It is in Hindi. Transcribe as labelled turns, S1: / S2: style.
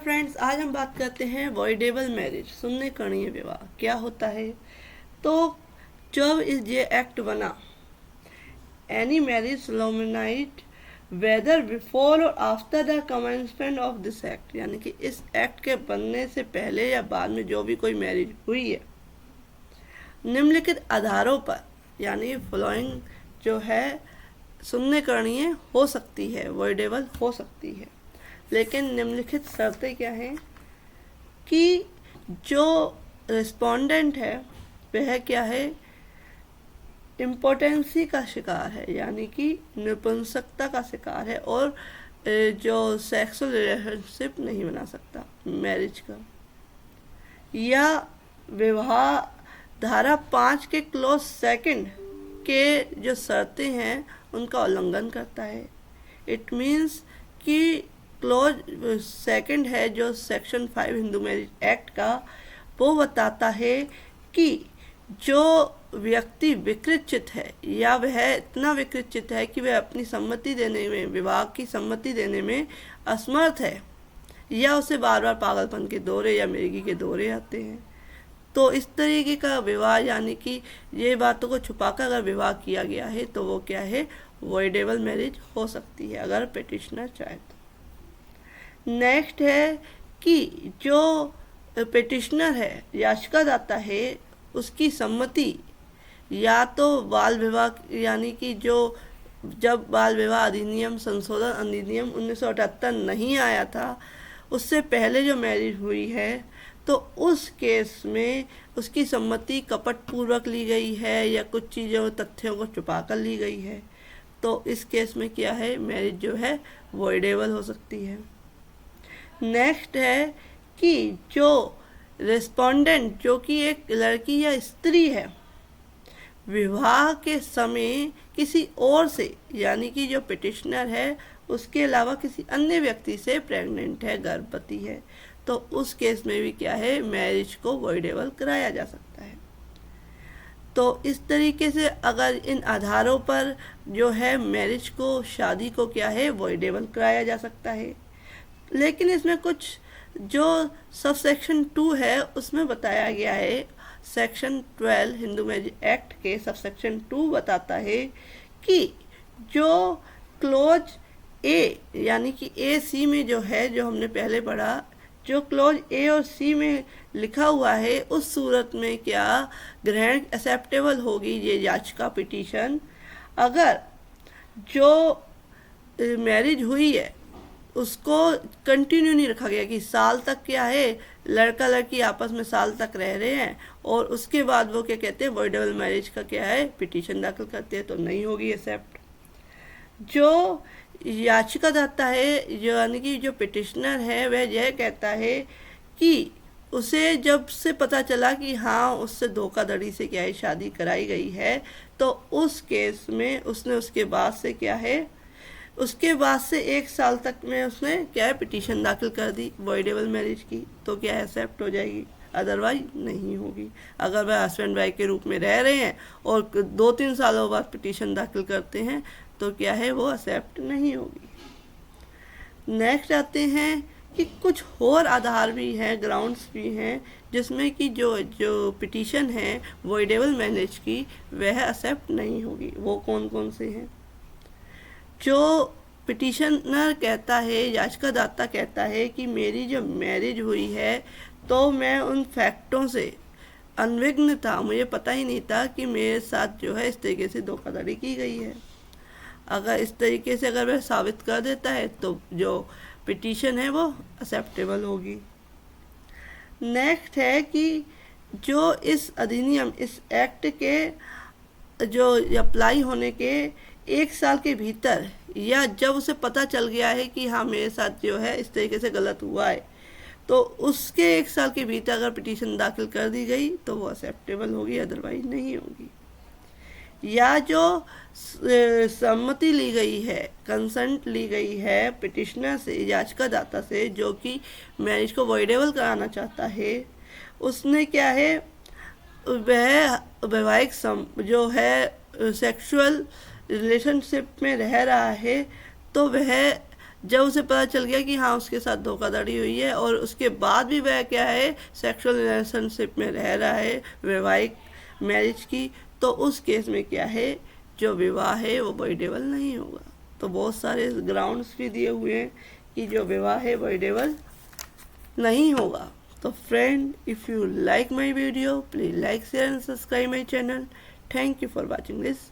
S1: फ्रेंड्स, आज हम बात करते हैं वॉइडेबल मैरिज, सुनने करणीय विवाह क्या होता है। तो जब ये एक्ट बना, एनी मैरिज सोलोमनाइट वेदर बिफोर और after the commencement of this act, यानी कि इस एक्ट के बनने से पहले या बाद में जो भी कोई मैरिज हुई है, निम्नलिखित आधारों पर यानी फॉलोइंग जो है सुनने करणीय हो सकती है, वॉइडेबल हो सकती है। लेकिन निम्नलिखित शर्तें क्या हैं कि जो रिस्पोंडेंट है वह क्या है, इम्पोर्टेंसी का शिकार है, यानी कि नपुंसकता का शिकार है और जो सेक्सुअल रिलेशनशिप नहीं बना सकता मैरिज का, या विवाह धारा 5 के क्लोज सेकंड के जो शर्तें हैं उनका उल्लंघन करता है। इट मीन्स कि क्लोज सेकंड है जो सेक्शन 5 हिंदू मैरिज एक्ट का, वो बताता है कि जो व्यक्ति विकृत है या वह इतना विकृत है कि वह अपनी सम्मति देने में, विवाह की सम्मति देने में असमर्थ है, या उसे बार बार पागलपन के दौरे या मिर्गी के दौरे आते हैं, तो इस तरीके का विवाह, यानी कि ये बातों को छुपाकर अगर विवाह किया गया है तो वो क्या है, वॉइडेबल मैरिज हो सकती है अगर पिटिशनर चाहे तो। नेक्स्ट है कि जो पिटिशनर है, याचिकादाता है, उसकी सम्मति या तो बाल विवाह, यानी कि जो जब बाल विवाह अधिनियम संशोधन अधिनियम 1978 नहीं आया था उससे पहले जो मैरिज हुई है, तो उस केस में उसकी सम्मति कपटपूर्वक ली गई है या कुछ चीज़ों तथ्यों को छुपा कर ली गई है, तो इस केस में क्या है, मैरिज जो है वॉइडेबल हो सकती है। नेक्स्ट है कि जो रिस्पोंडेंट जो कि एक लड़की या स्त्री है, विवाह के समय किसी और से, यानी कि जो पिटिशनर है उसके अलावा किसी अन्य व्यक्ति से प्रेग्नेंट है, गर्भवती है, तो उस केस में भी क्या है, मैरिज को वॉइडेबल कराया जा सकता है। तो इस तरीके से अगर इन आधारों पर जो है मैरिज को, शादी को क्या है, वॉइडेबल कराया जा सकता है। लेकिन इसमें कुछ जो सब सेक्शन 2 है उसमें बताया गया है, सेक्शन 12 हिंदू मैरिज एक्ट के सब सेक्शन 2 बताता है कि जो क्लोज ए, यानी कि ए सी में जो है, जो हमने पहले पढ़ा, जो क्लोज ए और सी में लिखा हुआ है, उस सूरत में क्या ग्रहण एक्सेप्टेबल होगी ये याचिका, पिटीशन, अगर जो मैरिज हुई है उसको कंटिन्यू नहीं रखा गया कि साल तक क्या है, लड़का लड़की आपस में साल तक रह रहे हैं और उसके बाद वो क्या कहते हैं, वॉइडेबल मैरिज का क्या है, पिटीशन दाखिल करते हैं, तो नहीं होगी एक्सेप्ट। जो याचिकादाता है, जो यानी कि जो पिटिशनर है, वह यह कहता है कि उसे जब से पता चला कि हाँ उससे धोखाधड़ी से क्या है शादी कराई गई है, तो उस केस में उसने उसके बाद से क्या है, उसके बाद से 1 साल तक में उसने क्या है, पिटीशन दाखिल कर दी वॉइडेबल मैरिज की, तो क्या एक्सेप्ट हो जाएगी, अदरवाइज नहीं होगी। अगर वह हस्बैंड वाइफ के रूप में रह रहे हैं और 2-3 सालों बाद पिटीशन दाखिल करते हैं तो क्या है, वो एक्सेप्ट नहीं होगी। नेक्स्ट आते हैं कि कुछ और आधार भी हैं, ग्राउंड्स भी हैं, जिसमें कि जो पिटीशन है वॉइडेबल मैरिज की, वह एक्सेप्ट नहीं होगी। वो कौन कौन से हैं? जो पिटिशनर कहता है, याचिकादाता कहता है कि मेरी जो मैरिज हुई है तो मैं उन फैक्टों से अनविघ्न था, मुझे पता ही नहीं था कि मेरे साथ जो है इस तरीके से धोखाधड़ी की गई है। अगर इस तरीके से अगर वह साबित कर देता है तो जो पिटीशन है वो एक्सेप्टेबल होगी। नेक्स्ट है कि जो इस अधिनियम, इस एक्ट के जो अप्लाई होने के 1 साल के भीतर, या जब उसे पता चल गया है कि हाँ मेरे साथ जो है इस तरीके से गलत हुआ है, तो उसके 1 साल के भीतर अगर पिटीशन दाखिल कर दी गई तो वो एक्सेप्टेबल होगी, अदरवाइज नहीं होगी। या जो सम्मति ली गई है, कंसेंट ली गई है पिटिशनर से, याचिकादाता से, जो कि मैरिज को वॉइडेबल कराना चाहता है, उसने क्या है, वह वैवाहिक जो है सेक्सुअल रिलेशनशिप में रह रहा है, तो वह जब उसे पता चल गया कि हाँ उसके साथ धोखाधड़ी हुई है और उसके बाद भी वह क्या है सेक्सुअल रिलेशनशिप में रह रहा है वैवाहिक मैरिज की, तो उस केस में क्या है जो विवाह है वो वॉइडेबल नहीं होगा। तो बहुत सारे ग्राउंड्स भी दिए हुए हैं कि जो विवाह है वॉइडेबल नहीं होगा। तो friend, if you like my video please like share and subscribe my channel. Thank you for watching this.